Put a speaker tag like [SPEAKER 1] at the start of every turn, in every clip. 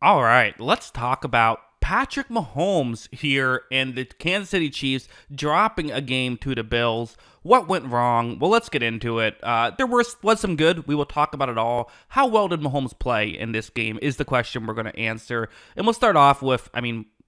[SPEAKER 1] All right, let's talk about Patrick Mahomes here and the Kansas City Chiefs dropping a game to the Bills. What went wrong? Well, let's get into it. There was some good. We will talk about it all. How well did Mahomes play in this game is the question we're going to answer. And we'll start off with,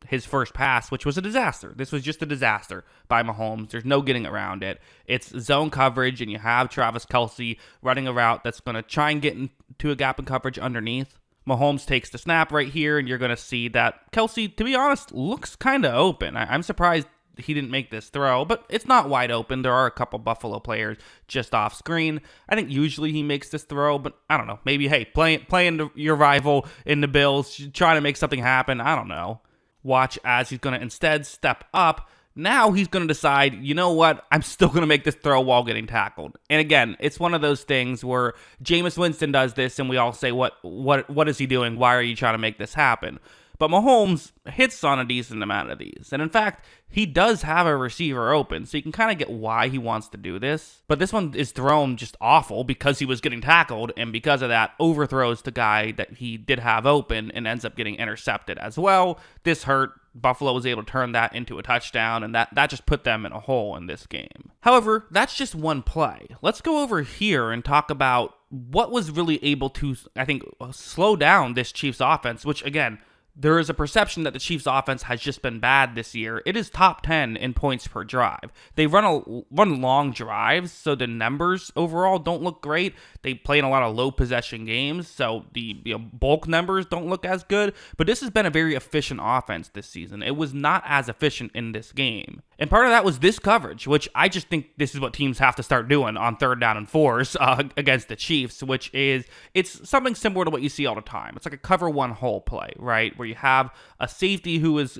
[SPEAKER 1] his first pass, which was a disaster. This was just a disaster by Mahomes. There's no getting around it. It's zone coverage, and you have Travis Kelce running a route that's going to try and get into a gap in coverage underneath. Mahomes takes the snap right here, and you're going to see that Kelce, to be honest, looks kind of open. I'm surprised he didn't make this throw, but it's not wide open. There are a couple Buffalo players just off screen. I think usually he makes this throw, but I don't know. Maybe, hey, playing your rival in the Bills, trying to make something happen. I don't know. Watch as he's going to instead step up. Now he's going to decide, you know what, I'm still going to make this throw while getting tackled. And again, it's one of those things where Jameis Winston does this and we all say, what is he doing? Why are you trying to make this happen? But Mahomes hits on a decent amount of these. And in fact, he does have a receiver open, so you can kind of get why he wants to do this. But this one is thrown just awful because he was getting tackled, and because of that, overthrows the guy that he did have open and ends up getting intercepted as well. This hurt. Buffalo was able to turn that into a touchdown, and that just put them in a hole in this game. However, that's just one play. Let's go over here and talk about what was really able to, I think, slow down this Chiefs offense, which, again, there is a perception that the Chiefs offense has just been bad this year. It is top 10 in points per drive. They run long drives, so the numbers overall don't look great. They play in a lot of low possession games, so the bulk numbers don't look as good. But this has been a very efficient offense this season. It was not as efficient in this game. And part of that was this coverage, which I just think this is what teams have to start doing on 3rd down and 4s against the Chiefs, which is, it's something similar to what you see all the time. It's like a cover one hole play, right? Where you have a safety who is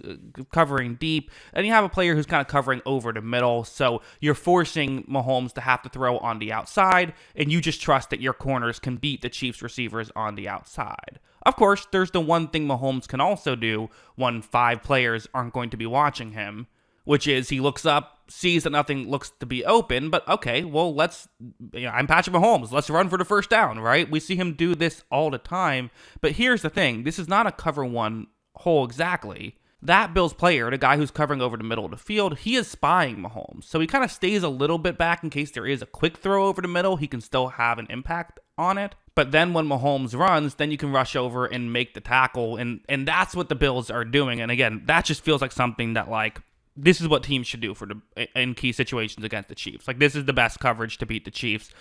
[SPEAKER 1] covering deep, and you have a player who's kind of covering over the middle. So you're forcing Mahomes to have to throw on the outside, and you just trust that your corners can beat the Chiefs receivers on the outside. Of course, there's the one thing Mahomes can also do when 5 players aren't going to be watching him, which is he looks up, sees that nothing looks to be open, but okay, well, I'm Patrick Mahomes. Let's run for the first down, right? We see him do this all the time. But here's the thing. This is not a cover one hole exactly. That Bills player, the guy who's covering over the middle of the field, he is spying Mahomes. So he kind of stays a little bit back in case there is a quick throw over the middle. He can still have an impact on it. But then when Mahomes runs, then you can rush over and make the tackle. And that's what the Bills are doing. And again, that just feels like something that, like, this is what teams should do in key situations against the Chiefs. Like, this is the best coverage to beat the Chiefs.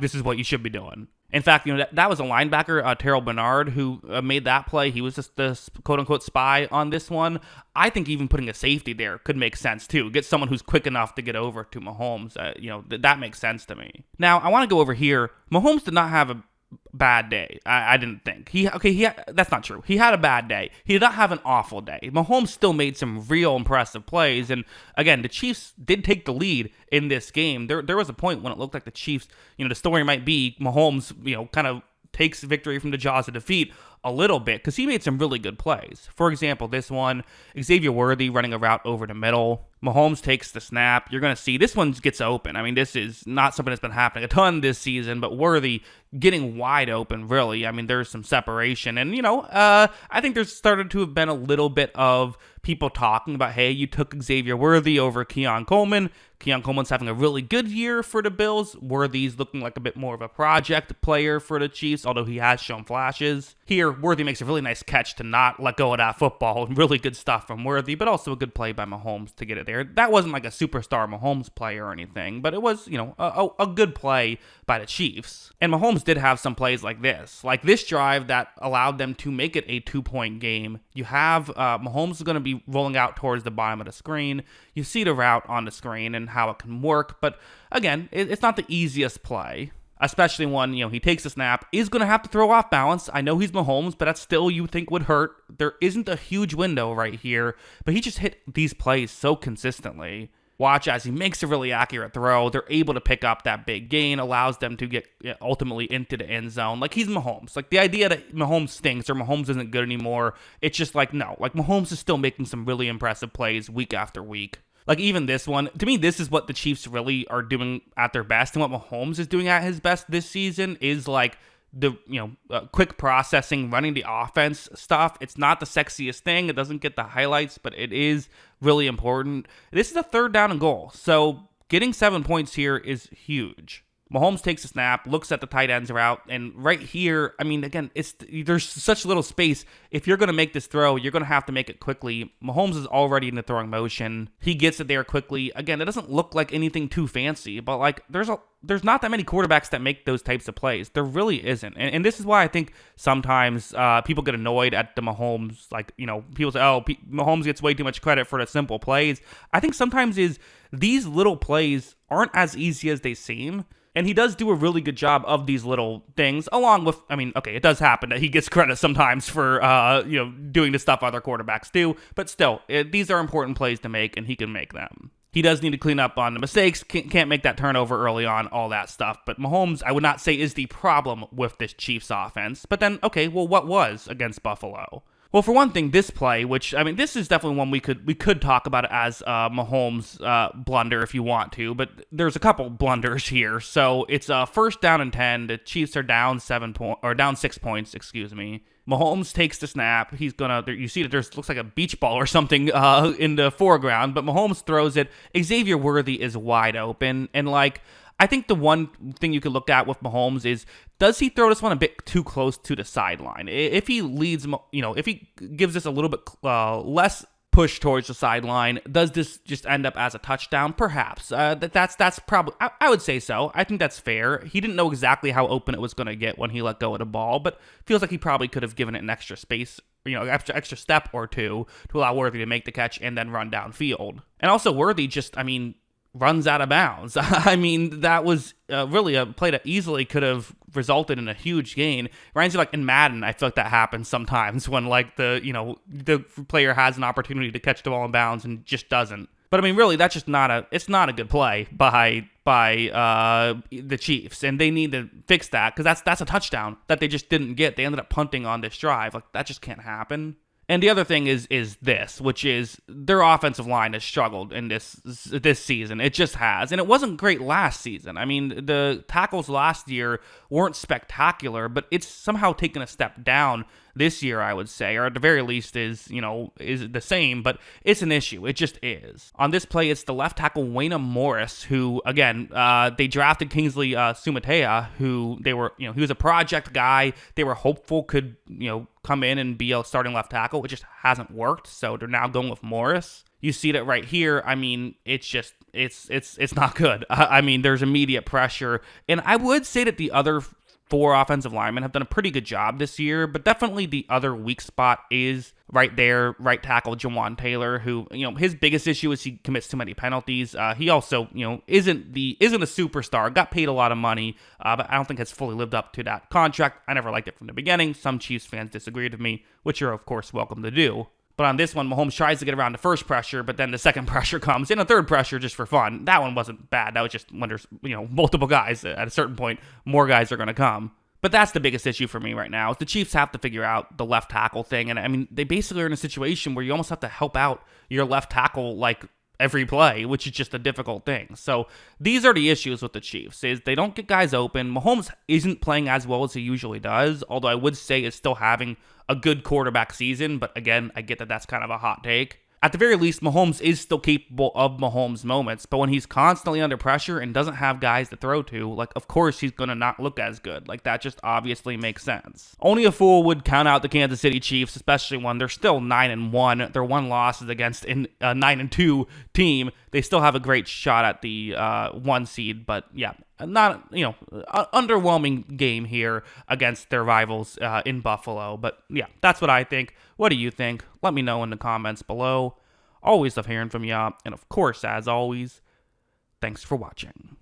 [SPEAKER 1] This is what you should be doing. In fact, that was a linebacker, Terrell Bernard, who made that play. He was just the quote-unquote spy on this one. I think even putting a safety there could make sense, too. Get someone who's quick enough to get over to Mahomes. That makes sense to me. Now, I want to go over here. Mahomes did not have a bad day. I didn't think. That's not true. He had a bad day. He did not have an awful day. Mahomes still made some real impressive plays, and again, the Chiefs did take the lead in this game. There was a point when it looked like the Chiefs, the story might be Mahomes, kind of takes victory from the jaws of defeat a little bit because he made some really good plays. For example, this one, Xavier Worthy running a route over the middle. Mahomes takes the snap. You're going to see this one gets open. This is not something that's been happening a ton this season, but Worthy getting wide open, really. There's some separation. And, I think there's started to have been a little bit of people talking about, hey, you took Xavier Worthy over Keon Coleman. Keon Coleman's having a really good year for the Bills. Worthy's looking like a bit more of a project player for the Chiefs, although he has shown flashes. Here, Worthy makes a really nice catch to not let go of that football. Really good stuff from Worthy, but also a good play by Mahomes to get it there. That wasn't like a superstar Mahomes play or anything, but it was, a good play by the Chiefs. And Mahomes did have some plays like this drive that allowed them to make it a 2-point game. You have Mahomes is going to be rolling out towards the bottom of the screen. You see the route on the screen and how it can work, but again, it's not the easiest play. Especially when, he takes a snap, is going to have to throw off balance. I know he's Mahomes, but that still you think would hurt. There isn't a huge window right here, but he just hit these plays so consistently. Watch as he makes a really accurate throw. They're able to pick up that big gain, allows them to get ultimately into the end zone. Like, he's Mahomes. Like, the idea that Mahomes stinks or Mahomes isn't good anymore, it's just like, no. Like, Mahomes is still making some really impressive plays week after week. Like, even this one, to me, this is what the Chiefs really are doing at their best. And what Mahomes is doing at his best this season is, like, the quick processing, running the offense stuff. It's not the sexiest thing. It doesn't get the highlights, but it is really important. This is a 3rd down and goal, so getting 7 points here is huge. Mahomes takes a snap, looks at the tight ends route, and right here, I mean, again, there's such little space. If you're going to make this throw, you're going to have to make it quickly. Mahomes is already in the throwing motion. He gets it there quickly. Again, it doesn't look like anything too fancy, but like there's not that many quarterbacks that make those types of plays. There really isn't. And this is why I think sometimes people get annoyed at the Mahomes. Like, people say, oh, Mahomes gets way too much credit for the simple plays. I think sometimes these little plays aren't as easy as they seem. And he does do a really good job of these little things, along with, it does happen that he gets credit sometimes for, doing the stuff other quarterbacks do. But still, these are important plays to make, and he can make them. He does need to clean up on the mistakes, can't make that turnover early on, all that stuff. But Mahomes, I would not say, is the problem with this Chiefs offense. But then, okay, well, what was against Buffalo? Well, for one thing, this play, which, this is definitely one we could talk about it as Mahomes' blunder if you want to, but there's a couple blunders here. So it's 1st down and 10. The Chiefs are down 6 points, excuse me. Mahomes takes the snap. He's you see that looks like a beach ball or something in the foreground, but Mahomes throws it. Xavier Worthy is wide open, and I think the one thing you could look at with Mahomes is, does he throw this one a bit too close to the sideline? If he leads, if he gives this a little bit less push towards the sideline, does this just end up as a touchdown? Perhaps. That's probably, I would say so. I think that's fair. He didn't know exactly how open it was going to get when he let go of the ball, but feels like he probably could have given it an extra space, extra step or two to allow Worthy to make the catch and then run downfield. And also Worthy just, runs out of bounds. That was really a play that easily could have resulted in a huge gain. Reminds me, like in Madden, I feel like that happens sometimes when the player has an opportunity to catch the ball in bounds and just doesn't. But really, that's just not a good play by the Chiefs, and they need to fix that, because that's a touchdown that they just didn't get. They ended up punting on this drive. Like, that just can't happen. And the other thing is this, which is their offensive line has struggled in this season. It just has. And it wasn't great last season. The tackles last year weren't spectacular, but it's somehow taken a step down this year, I would say, or at the very least is the same, but it's an issue. It just is. On this play, it's the left tackle Wayne Morris, who, again, they drafted Kingsley Sumatea, who he was a project guy. They were hopeful could, come in and be a starting left tackle. It just hasn't worked, so they're now going with Morris. You see that right here. It's just, it's not good. There's immediate pressure, and I would say that the other 4 offensive linemen have done a pretty good job this year, but definitely the other weak spot is right there, right tackle Jawan Taylor, who, his biggest issue is he commits too many penalties. He also, isn't a superstar, got paid a lot of money, but I don't think has fully lived up to that contract. I never liked it from the beginning. Some Chiefs fans disagreed with me, which you're, of course, welcome to do. But on this one, Mahomes tries to get around the first pressure, but then the second pressure comes, and a third pressure just for fun. That one wasn't bad. That was just when there's, multiple guys. At a certain point, more guys are going to come. But that's the biggest issue for me right now, is the Chiefs have to figure out the left tackle thing. And, they basically are in a situation where you almost have to help out your left tackle, every play, which is just a difficult thing. So these are the issues with the Chiefs, is they don't get guys open. Mahomes isn't playing as well as he usually does, although I would say is still having a good quarterback season. But again, I get that that's kind of a hot take. At the very least, Mahomes is still capable of Mahomes moments, but when he's constantly under pressure and doesn't have guys to throw to, of course he's going to not look as good. That just obviously makes sense. Only a fool would count out the Kansas City Chiefs, especially when they're still 9-1. Their one loss is against a 9-2 team. They still have a great shot at the 1 seed, but yeah, not, underwhelming game here against their rivals in Buffalo. But yeah, that's what I think. What do you think? Let me know in the comments below. Always love hearing from you. And of course, as always, thanks for watching.